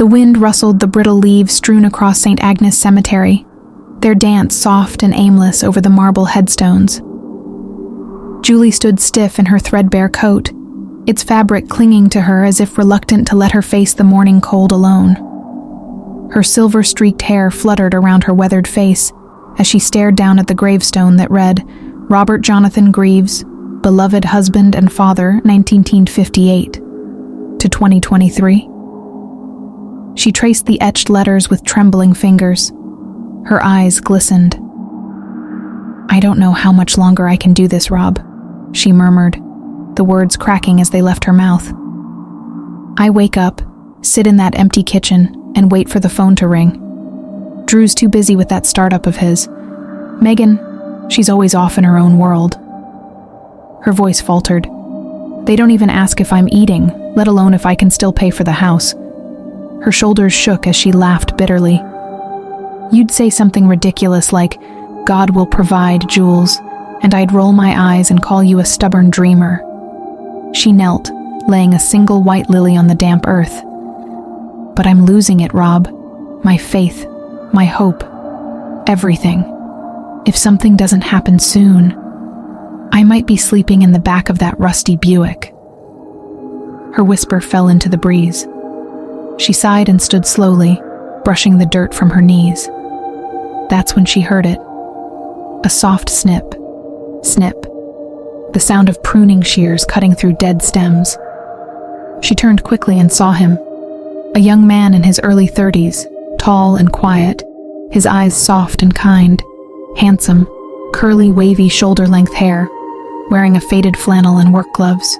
The wind rustled the brittle leaves strewn across St. Agnes Cemetery, their dance soft and aimless over the marble headstones. Julie stood stiff in her threadbare coat, its fabric clinging to her as if reluctant to let her face the morning cold alone. Her silver-streaked hair fluttered around her weathered face as she stared down at the gravestone that read, Robert Jonathan Greaves, beloved husband and father, 1958 to 2023. She traced the etched letters with trembling fingers. Her eyes glistened. "I don't know how much longer I can do this, Rob," she murmured, the words cracking as they left her mouth. "I wake up, sit in that empty kitchen, and wait for the phone to ring. Drew's too busy with that startup of his. Megan, she's always off in her own world." Her voice faltered. "They don't even ask if I'm eating, let alone if I can still pay for the house." Her shoulders shook as she laughed bitterly. "You'd say something ridiculous like, 'God will provide, Jules,' and I'd roll my eyes and call you a stubborn dreamer." She knelt, laying a single white lily on the damp earth. "But I'm losing it, Rob. My faith, my hope, everything. If something doesn't happen soon, I might be sleeping in the back of that rusty Buick." Her whisper fell into the breeze. She sighed and stood slowly, brushing the dirt from her knees. That's when she heard it. A soft snip, snip, the sound of pruning shears cutting through dead stems. She turned quickly and saw him, a young man in his early 30s, tall and quiet, his eyes soft and kind, handsome, curly, wavy shoulder-length hair, wearing a faded flannel and work gloves.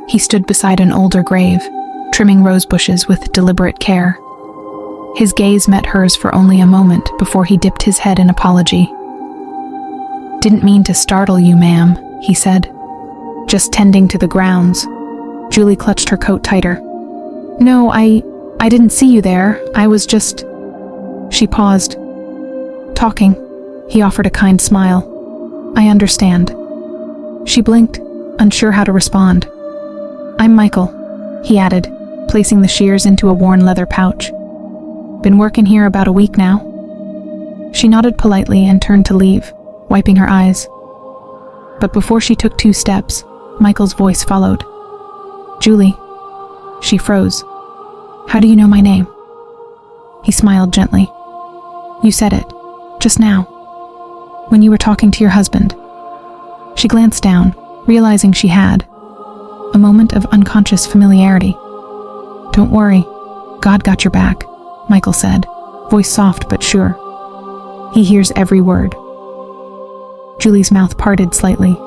He stood beside an older grave, trimming rose bushes with deliberate care. His gaze met hers for only a moment before he dipped his head in apology. "Didn't mean to startle you, ma'am," he said. "Just tending to the grounds." Julie clutched her coat tighter. "No, I didn't see you there. I was just..." She paused. "Talking." He offered a kind smile. "I understand." She blinked, unsure how to respond. "I'm Michael," he added, placing the shears into a worn leather pouch. "Been working here about a week now." She nodded politely and turned to leave, wiping her eyes. But before she took 2 steps, Michael's voice followed. "Julie." She froze. "How do you know my name?" He smiled gently. "You said it, just now, when you were talking to your husband." She glanced down, realizing she had. A moment of unconscious familiarity. "Don't worry, God got your back," Michael said, voice soft but sure. "He hears every word." Julie's mouth parted slightly.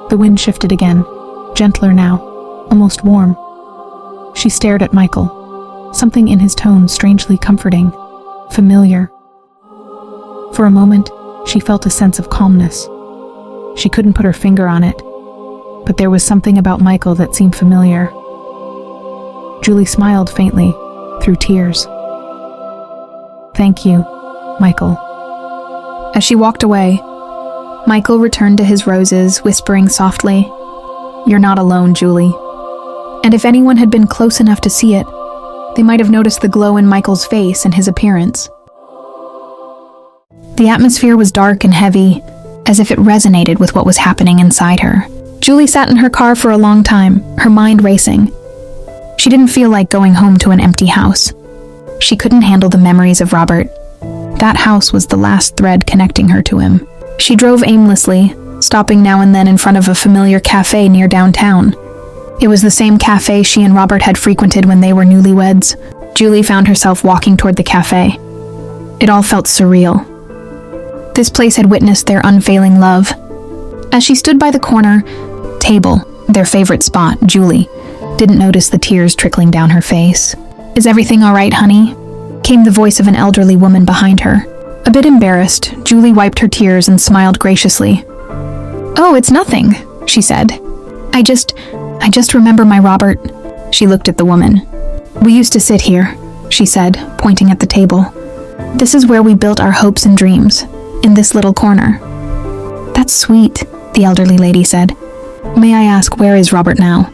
The wind shifted again, gentler now, almost warm. She stared at Michael, something in his tone strangely comforting, familiar. For a moment, she felt a sense of calmness. She couldn't put her finger on it, but there was something about Michael that seemed familiar. Julie smiled faintly, through tears. "Thank you, Michael." As she walked away, Michael returned to his roses, whispering softly, "You're not alone, Julie." And if anyone had been close enough to see it, they might have noticed the glow in Michael's face and his appearance. The atmosphere was dark and heavy, as if it resonated with what was happening inside her. Julie sat in her car for a long time, her mind racing. She didn't feel like going home to an empty house. She couldn't handle the memories of Robert. That house was the last thread connecting her to him. She drove aimlessly, stopping now and then in front of a familiar cafe near downtown. It was the same cafe she and Robert had frequented when they were newlyweds. Julie found herself walking toward the cafe. It all felt surreal. This place had witnessed their unfailing love. As she stood by the corner table, their favorite spot, Julie didn't notice the tears trickling down her face. "Is everything all right, honey?" came the voice of an elderly woman behind her. A bit embarrassed, Julie wiped her tears and smiled graciously. "Oh, it's nothing," she said. I just remember my Robert." She looked at the woman. "We used to sit here," she said, pointing at the table. "This is where we built our hopes and dreams, in this little corner." "That's sweet," the elderly lady said. "May I ask, where is Robert now?"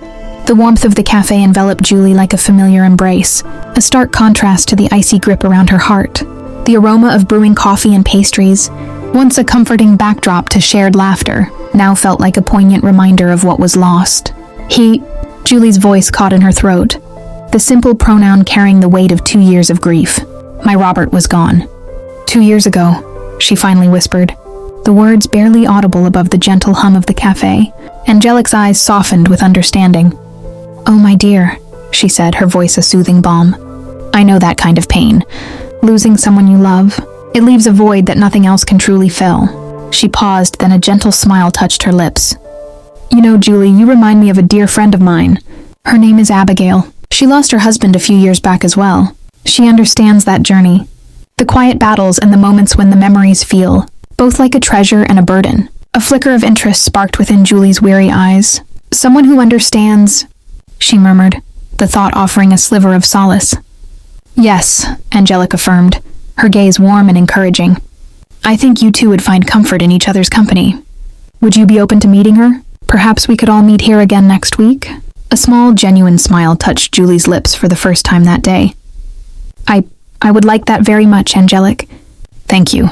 The warmth of the cafe enveloped Julie like a familiar embrace, a stark contrast to the icy grip around her heart. The aroma of brewing coffee and pastries, once a comforting backdrop to shared laughter, now felt like a poignant reminder of what was lost. Julie's voice caught in her throat, the simple pronoun carrying the weight of 2 years of grief. My Robert was gone. 2 years ago, she finally whispered, the words barely audible above the gentle hum of the cafe. Angelic's eyes softened with understanding. Oh, my dear, she said, her voice a soothing balm. I know that kind of pain. Losing someone you love. It leaves a void that nothing else can truly fill. She paused, then a gentle smile touched her lips. You know, Julie, you remind me of a dear friend of mine. Her name is Abigail. She lost her husband a few years back as well. She understands that journey. The quiet battles and the moments when the memories feel, both like a treasure and a burden. A flicker of interest sparked within Julie's weary eyes. Someone who understands, she murmured, the thought offering a sliver of solace. Yes, Angelic affirmed, her gaze warm and encouraging. I think you two would find comfort in each other's company. Would you be open to meeting her? Perhaps we could all meet here again next week? A small, genuine smile touched Julie's lips for the first time that day. I would like that very much, Angelic. Thank you.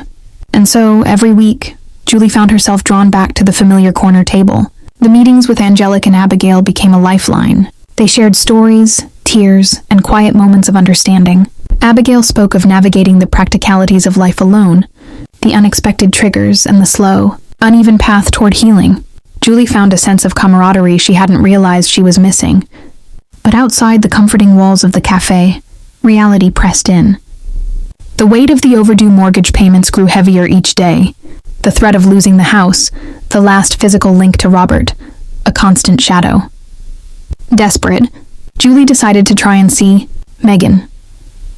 And so, every week, Julie found herself drawn back to the familiar corner table. The meetings with Angelic and Abigail became a lifeline. They shared stories, tears, and quiet moments of understanding. Abigail spoke of navigating the practicalities of life alone, the unexpected triggers and the slow, uneven path toward healing. Julie found a sense of camaraderie she hadn't realized she was missing. But outside the comforting walls of the cafe, reality pressed in. The weight of the overdue mortgage payments grew heavier each day. The threat of losing the house, the last physical link to Robert, a constant shadow. Desperate, Julie decided to try and see Megan.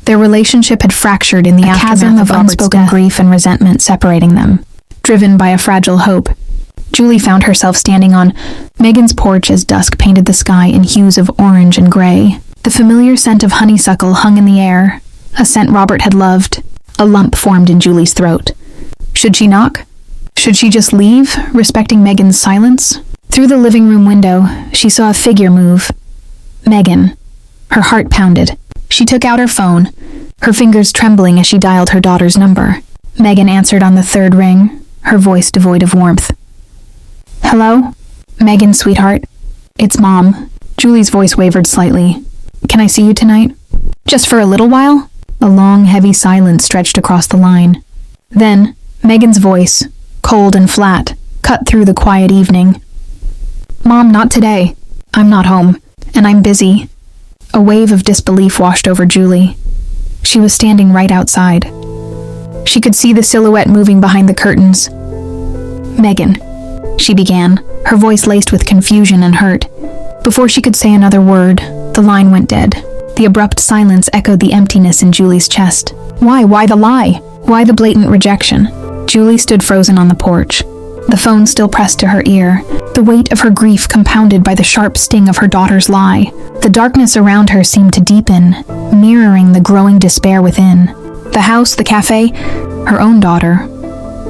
Their relationship had fractured in the chasm of unspoken grief and resentment separating them. Driven by a fragile hope, Julie found herself standing on Megan's porch as dusk painted the sky in hues of orange and gray. The familiar scent of honeysuckle hung in the air, a scent Robert had loved. A lump formed in Julie's throat. Should she knock? Should she just leave, respecting Megan's silence? Through the living room window, she saw a figure move. Megan. Her heart pounded. She took out her phone, her fingers trembling as she dialed her daughter's number. Megan answered on the third ring, her voice devoid of warmth. Hello? Megan, sweetheart. It's Mom. Julie's voice wavered slightly. Can I see you tonight? Just for a little while? A long, heavy silence stretched across the line. Then, Megan's voice, cold and flat, cut through the quiet evening. Mom, not today. I'm not home, and I'm busy. A wave of disbelief washed over Julie. She was standing right outside. She could see the silhouette moving behind the curtains. Megan, she began, her voice laced with confusion and hurt. Before she could say another word, the line went dead. The abrupt silence echoed the emptiness in Julie's chest. Why the lie? Why the blatant rejection? Julie stood frozen on the porch, the phone still pressed to her ear, the weight of her grief compounded by the sharp sting of her daughter's lie. The darkness around her seemed to deepen, mirroring the growing despair within. The house, the cafe, her own daughter,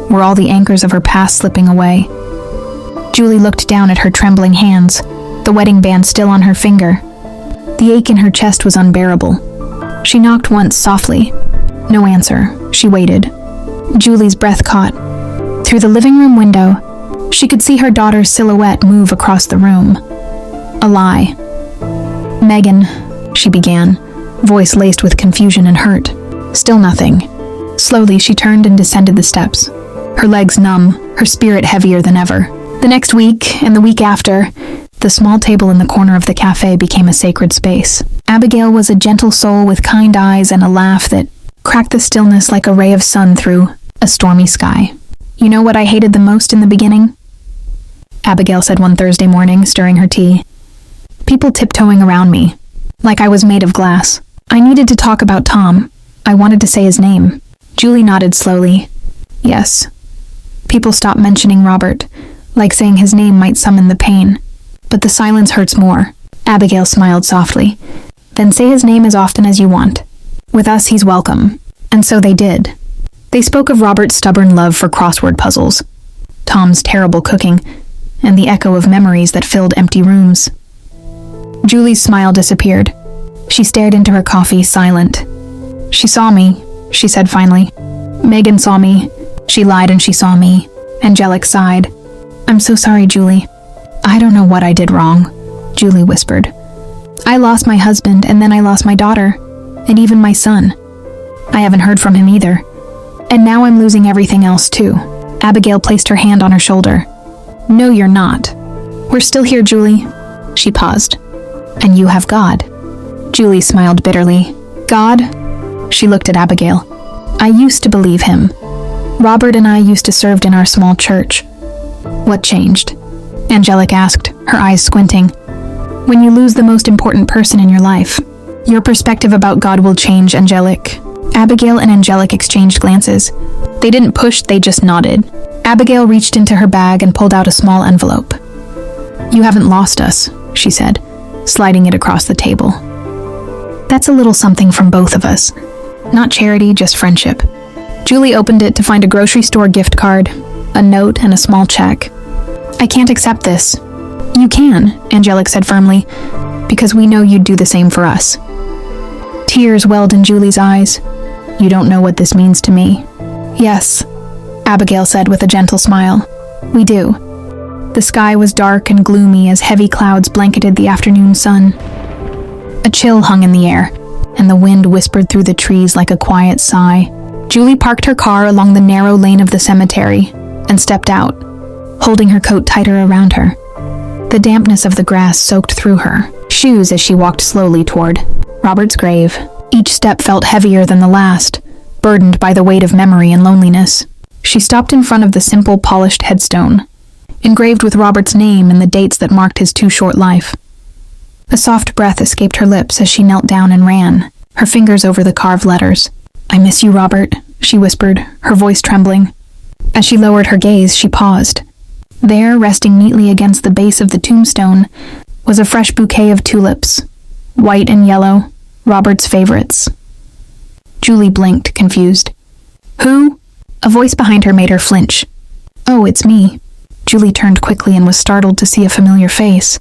were all the anchors of her past slipping away. Julie looked down at her trembling hands, the wedding band still on her finger. The ache in her chest was unbearable. She knocked once softly. No answer. She waited. Julie's breath caught. Through the living room window, she could see her daughter's silhouette move across the room. A lie. Megan, she began, voice laced with confusion and hurt. Still nothing. Slowly, she turned and descended the steps, her legs numb, her spirit heavier than ever. The next week, and the week after, the small table in the corner of the cafe became a sacred space. Abigail was a gentle soul with kind eyes and a laugh that cracked the stillness like a ray of sun through a stormy sky. You know what I hated the most in the beginning? Abigail said one Thursday morning, stirring her tea. People tiptoeing around me, like I was made of glass. I needed to talk about Tom. I wanted to say his name. Julie nodded slowly. Yes. People stopped mentioning Robert, like saying his name might summon the pain. But the silence hurts more. Abigail smiled softly. Then say his name as often as you want. With us, he's welcome. And so they did. They spoke of Robert's stubborn love for crossword puzzles, Tom's terrible cooking, and the echo of memories that filled empty rooms. Julie's smile disappeared. She stared into her coffee, silent. "She saw me," she said finally. "Megan saw me. She lied and she saw me." Angelic sighed. "I'm so sorry, Julie. I don't know what I did wrong," Julie whispered. "I lost my husband, and then I lost my daughter, and even my son. I haven't heard from him either. And now I'm losing everything else too." Abigail placed her hand on her shoulder. "No, you're not. We're still here, Julie." She paused. "And you have God." Julie smiled bitterly. "God?" She looked at Abigail. "I used to believe him. Robert and I used to serve in our small church." "What changed?" Angelic asked, her eyes squinting. "When you lose the most important person in your life, your perspective about God will change, Angelic." Abigail and Angelic exchanged glances. They didn't push, they just nodded. Abigail reached into her bag and pulled out a small envelope. "You haven't lost us," she said, sliding it across the table. "That's a little something from both of us. Not charity, just friendship." Julie opened it to find a grocery store gift card, a note, and a small check. "I can't accept this." "You can," Angelic said firmly, "because we know you'd do the same for us." Tears welled in Julie's eyes. "You don't know what this means to me." "Yes," Abigail said with a gentle smile. "We do." The sky was dark and gloomy as heavy clouds blanketed the afternoon sun. A chill hung in the air, and the wind whispered through the trees like a quiet sigh. Julie parked her car along the narrow lane of the cemetery and stepped out, holding her coat tighter around her. The dampness of the grass soaked through her shoes as she walked slowly toward Robert's grave. Each step felt heavier than the last, burdened by the weight of memory and loneliness. She stopped in front of the simple, polished headstone, engraved with Robert's name and the dates that marked his too short life. A soft breath escaped her lips as she knelt down and ran, her fingers over the carved letters. "I miss you, Robert," she whispered, her voice trembling. As she lowered her gaze, she paused. There, resting neatly against the base of the tombstone, was a fresh bouquet of tulips, white and yellow, Robert's favorites. Julie blinked, confused. "Who?" A voice behind her made her flinch. "Oh, it's me." Julie turned quickly and was startled to see a familiar face.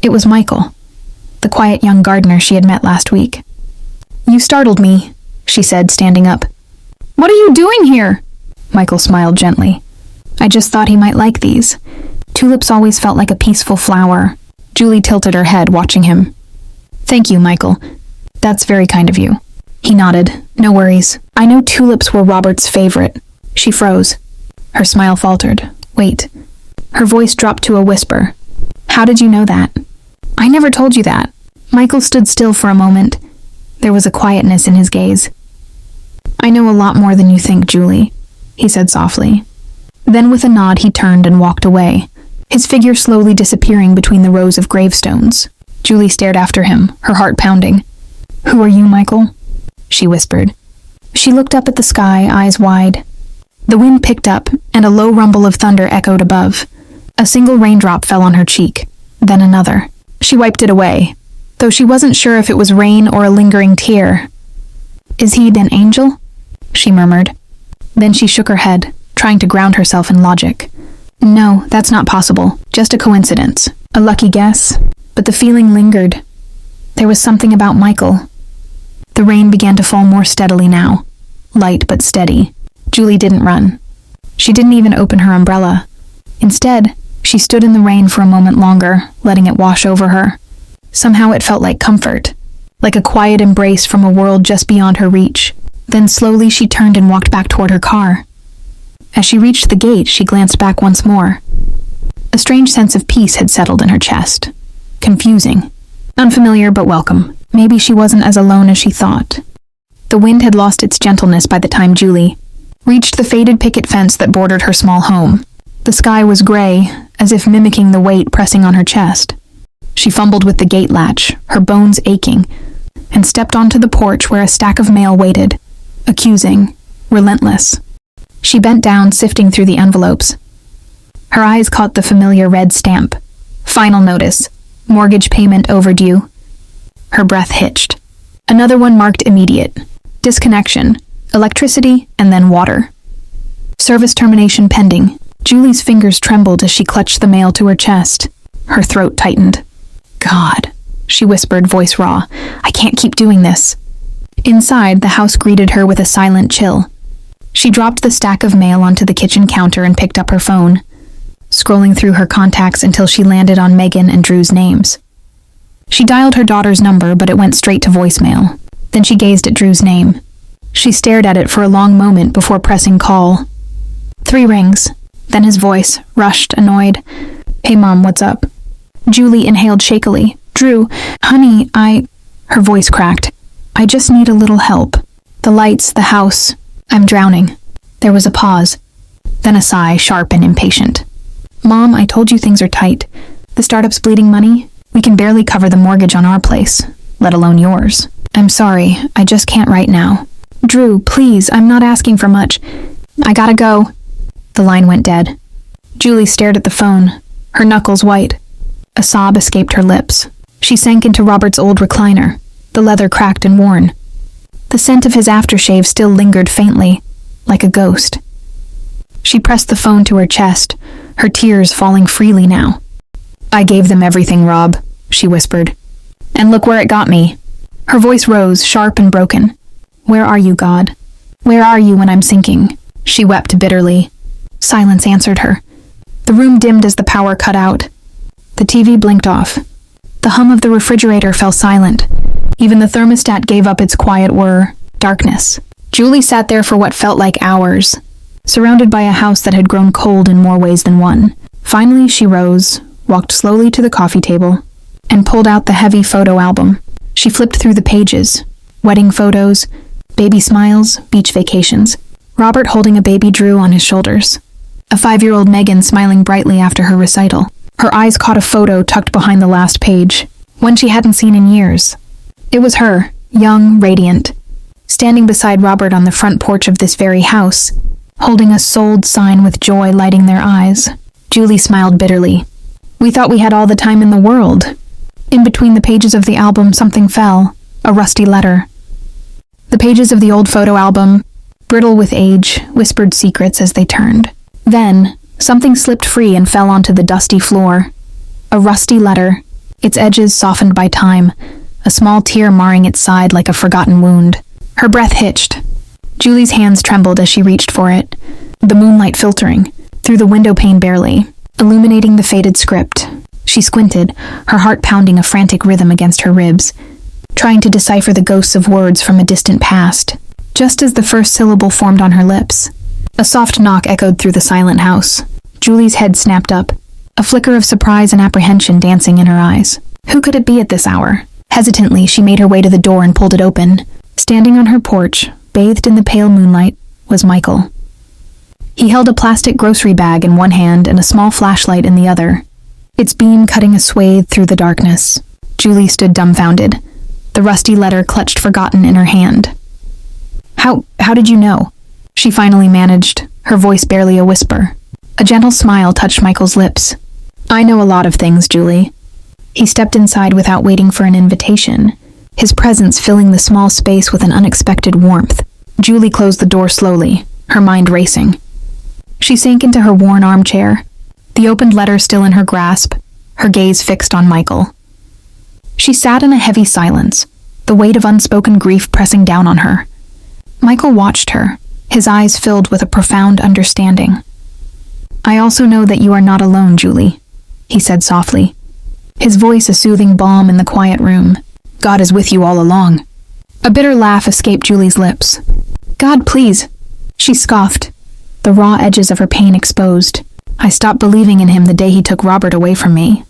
It was Michael, the quiet young gardener she had met last week. "You startled me," she said, standing up. "What are you doing here?" Michael smiled gently. "I just thought he might like these. Tulips always felt like a peaceful flower." Julie tilted her head, watching him. "Thank you, Michael. That's very kind of you." He nodded. "No worries. I know tulips were Robert's favorite." She froze. Her smile faltered. "Wait." Her voice dropped to a whisper. "How did you know that?" "I never told you that." Michael stood still for a moment. There was a quietness in his gaze. "I know a lot more than you think, Julie," he said softly. Then with a nod he turned and walked away, his figure slowly disappearing between the rows of gravestones. Julie stared after him, her heart pounding. "Who are you, Michael?" she whispered. She looked up at the sky, eyes wide. The wind picked up, and a low rumble of thunder echoed above. A single raindrop fell on her cheek, then another. She wiped it away, though she wasn't sure if it was rain or a lingering tear. "Is he an angel?" she murmured. Then she shook her head, trying to ground herself in logic. "No, that's not possible. Just a coincidence. A lucky guess." But the feeling lingered. There was something about Michael. The rain began to fall more steadily now, light but steady. Julie didn't run. She didn't even open her umbrella. Instead, she stood in the rain for a moment longer, letting it wash over her. Somehow it felt like comfort, like a quiet embrace from a world just beyond her reach. Then slowly she turned and walked back toward her car. As she reached the gate, she glanced back once more. A strange sense of peace had settled in her chest. Confusing. Unfamiliar but welcome. Maybe she wasn't as alone as she thought. The wind had lost its gentleness by the time Julie reached the faded picket fence that bordered her small home. The sky was gray, as if mimicking the weight pressing on her chest. She fumbled with the gate latch, her bones aching, and stepped onto the porch where a stack of mail waited, accusing, relentless. She bent down, sifting through the envelopes. Her eyes caught the familiar red stamp. Final notice. Mortgage payment overdue. Her breath hitched. Another one marked immediate. Disconnection. Electricity, and then water. Service termination pending. Julie's fingers trembled as she clutched the mail to her chest. Her throat tightened. God. she whispered, voice raw. "I can't keep doing this." Inside, the house greeted her with a silent chill. She dropped the stack of mail onto the kitchen counter and picked up her phone, scrolling through her contacts until she landed on Megan and Drew's names. She dialed her daughter's number, but it went straight to voicemail. Then she gazed at Drew's name. She stared at it for a long moment before pressing call. 3 rings. Then his voice, rushed, annoyed. "Hey, Mom, what's up?" Julie inhaled shakily. "Drew, honey, Her voice cracked. "I just need a little help. The lights, the house. I'm drowning." There was a pause, then a sigh, sharp and impatient. "Mom, I told you things are tight. The startup's bleeding money. We can barely cover the mortgage on our place, let alone yours. I'm sorry, I just can't right now." "Drew, please, I'm not asking for much. I gotta go." The line went dead. Julie stared at the phone, her knuckles white. A sob escaped her lips. She sank into Robert's old recliner, the leather cracked and worn. The scent of his aftershave still lingered faintly, like a ghost. She pressed the phone to her chest, her tears falling freely now. "I gave them everything, Rob," she whispered. "And look where it got me." Her voice rose, sharp and broken. "Where are you, God? Where are you when I'm sinking?" She wept bitterly. Silence answered her. The room dimmed as the power cut out. The TV blinked off. The hum of the refrigerator fell silent. Even the thermostat gave up its quiet whir. Darkness. Julie sat there for what felt like hours, surrounded by a house that had grown cold in more ways than one. Finally, she rose, walked slowly to the coffee table, and pulled out the heavy photo album. She flipped through the pages. Wedding photos, baby smiles, beach vacations. Robert holding a baby Drew on his shoulders. A 5-year-old Megan smiling brightly after her recital. Her eyes caught a photo tucked behind the last page, one she hadn't seen in years. It was her, young, radiant, standing beside Robert on the front porch of this very house, holding a sold sign with joy lighting their eyes. Julie smiled bitterly. "We thought we had all the time in the world." In between the pages of the album, something fell, a rusty letter. The pages of the old photo album, brittle with age, whispered secrets as they turned. Then, something slipped free and fell onto the dusty floor. A rusty letter, its edges softened by time, a small tear marring its side like a forgotten wound. Her breath hitched. Julie's hands trembled as she reached for it, the moonlight filtering through the window pane barely, illuminating the faded script. She squinted, her heart pounding a frantic rhythm against her ribs, trying to decipher the ghosts of words from a distant past. Just as the first syllable formed on her lips, a soft knock echoed through the silent house. Julie's head snapped up, a flicker of surprise and apprehension dancing in her eyes. Who could it be at this hour? Hesitantly, she made her way to the door and pulled it open. Standing on her porch, bathed in the pale moonlight, was Michael. He held a plastic grocery bag in one hand and a small flashlight in the other, its beam cutting a swathe through the darkness. Julie stood dumbfounded, the rusty letter clutched forgotten in her hand. How did you know?" She finally managed, her voice barely a whisper. A gentle smile touched Michael's lips. "I know a lot of things, Julie." He stepped inside without waiting for an invitation, his presence filling the small space with an unexpected warmth. Julie closed the door slowly, her mind racing. She sank into her worn armchair, the opened letter still in her grasp, her gaze fixed on Michael. She sat in a heavy silence, the weight of unspoken grief pressing down on her. Michael watched her, his eyes filled with a profound understanding. "I also know that you are not alone, Julie," he said softly, his voice a soothing balm in the quiet room. "God is with you all along." A bitter laugh escaped Julie's lips. "God, please," she scoffed, the raw edges of her pain exposed. "I stopped believing in him the day he took Robert away from me."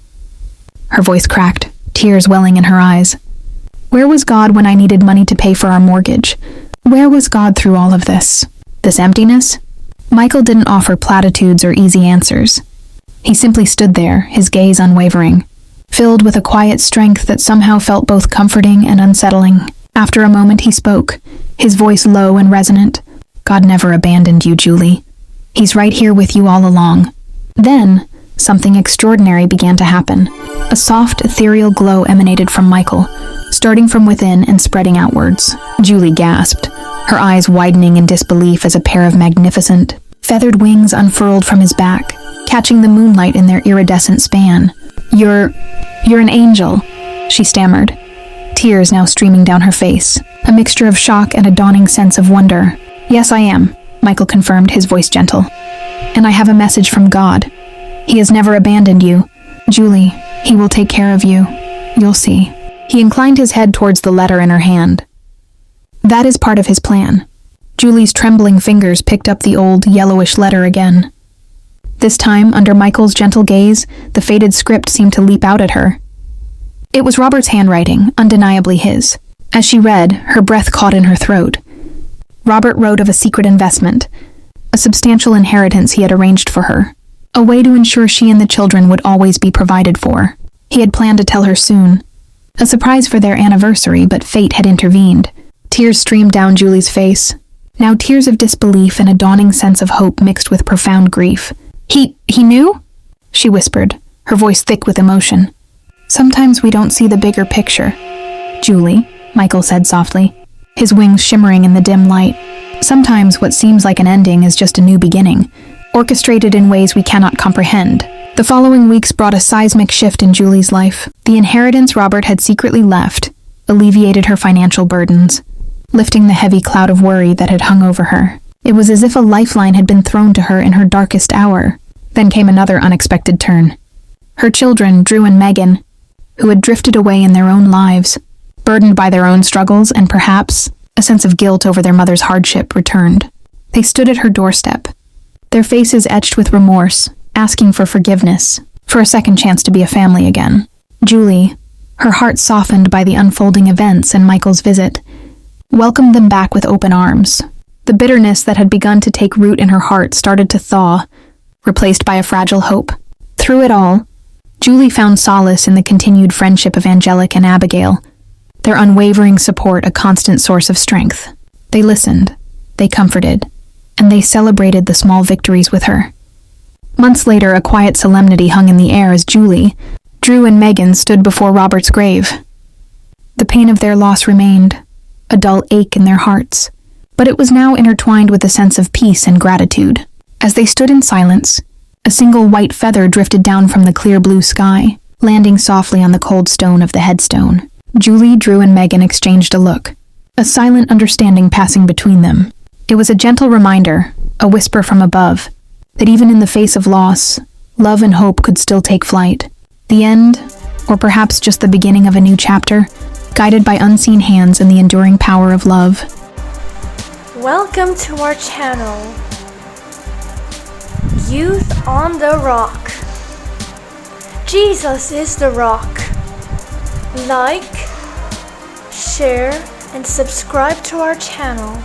Her voice cracked, tears welling in her eyes. "Where was God when I needed money to pay for our mortgage? Where was God through all of this? This emptiness?" Michael didn't offer platitudes or easy answers. He simply stood there, his gaze unwavering, filled with a quiet strength that somehow felt both comforting and unsettling. After a moment he spoke, his voice low and resonant. "God never abandoned you, Julie. He's right here with you all along." Then, something extraordinary began to happen. A soft, ethereal glow emanated from Michael, starting from within and spreading outwards. Julie gasped, her eyes widening in disbelief as a pair of magnificent, feathered wings unfurled from his back, catching the moonlight in their iridescent span. You're an angel," she stammered, tears now streaming down her face, a mixture of shock and a dawning sense of wonder. "Yes, I am," Michael confirmed, his voice gentle. "And I have a message from God. He has never abandoned you. Julie, he will take care of you. You'll see." He inclined his head towards the letter in her hand. "That is part of his plan." Julie's trembling fingers picked up the old, yellowish letter again. This time, under Michael's gentle gaze, the faded script seemed to leap out at her. It was Robert's handwriting, undeniably his. As she read, her breath caught in her throat. Robert wrote of a secret investment, a substantial inheritance he had arranged for her, a way to ensure she and the children would always be provided for. He had planned to tell her soon. A surprise for their anniversary, but fate had intervened. Tears streamed down Julie's face. Now tears of disbelief and a dawning sense of hope mixed with profound grief. He knew?" she whispered, her voice thick with emotion. "Sometimes we don't see the bigger picture." "Julie," Michael said softly, his wings shimmering in the dim light. "Sometimes what seems like an ending is just a new beginning, orchestrated in ways we cannot comprehend." The following weeks brought a seismic shift in Julie's life. The inheritance Robert had secretly left alleviated her financial burdens, lifting the heavy cloud of worry that had hung over her. It was as if a lifeline had been thrown to her in her darkest hour. Then came another unexpected turn. Her children, Drew and Megan, who had drifted away in their own lives, burdened by their own struggles and perhaps a sense of guilt over their mother's hardship, returned. They stood at her doorstep, their faces etched with remorse, asking for forgiveness, for a second chance to be a family again. Julie, her heart softened by the unfolding events and Michael's visit, welcomed them back with open arms. The bitterness that had begun to take root in her heart started to thaw, replaced by a fragile hope. Through it all, Julie found solace in the continued friendship of Angelic and Abigail, their unwavering support a constant source of strength. They listened, they comforted, and they celebrated the small victories with her. Months later, a quiet solemnity hung in the air as Julie, Drew, and Megan stood before Robert's grave. The pain of their loss remained, a dull ache in their hearts, but it was now intertwined with a sense of peace and gratitude. As they stood in silence, a single white feather drifted down from the clear blue sky, landing softly on the cold stone of the headstone. Julie, Drew, and Megan exchanged a look, a silent understanding passing between them. It was a gentle reminder, a whisper from above, that even in the face of loss, love and hope could still take flight. The end, or perhaps just the beginning of a new chapter, guided by unseen hands and the enduring power of love. Welcome to our channel, Youth on the Rock. Jesus is the rock. Like, share, and subscribe to our channel.